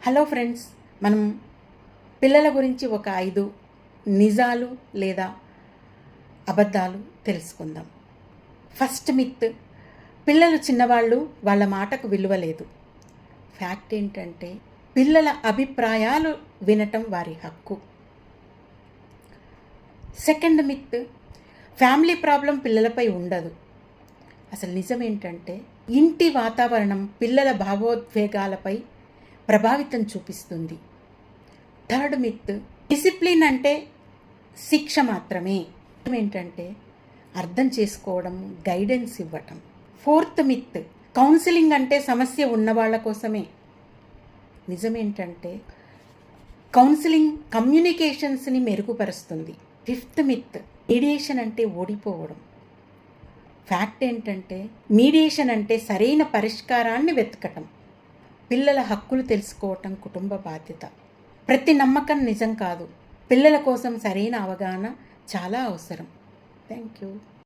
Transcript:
Hello friends, మనం పిల్లల గురించి ఒక 5 నిజాలు లేదా అబద్ధాలు తెలుసుకుందాం. ఫస్ట్ మిత్, పిల్లలు చిన్నవాళ్ళు, వాళ్ళ మాటకు విలువ లేదు. ఫ్యాక్ట్ ఏంటంటే పిల్లల అభిప్రాయాలు వినటం వారి హక్కు. సెకండ్ మిత్, ఫ్యామిలీ ప్రాబ్లం పిల్లలపై ఉండదు. అసలు నిజం ఏంటంటే ఇంటి వాతావరణం పిల్లల భావోద్వేగాలపై ప్రభావితం చూపిస్తుంది. థర్డ్ మిత్, డిసిప్లిన్ అంటే శిక్ష మాత్రమే. ఏంటంటే అర్థం చేసుకోవడం, గైడెన్స్ ఇవ్వటం. ఫోర్త్ మిత్, కౌన్సిలింగ్ అంటే సమస్య ఉన్నవాళ్ల కోసమే. నిజమేంటంటే కౌన్సిలింగ్ కమ్యూనికేషన్స్ని మెరుగుపరుస్తుంది. ఫిఫ్త్ మిత్, మీడియేషన్ అంటే ఓడిపోవడం. ఫ్యాక్ట్ ఏంటంటే మీడియేషన్ అంటే సరైన పరిష్కారాన్ని వెతకటం. పిల్లల హక్కులు తెలుసుకోవటం కుటుంబ బాధ్యత. ప్రతి నమ్మకం నిజం కాదు. పిల్లల కోసం సరైన అవగాహన చాలా అవసరం. Thank you.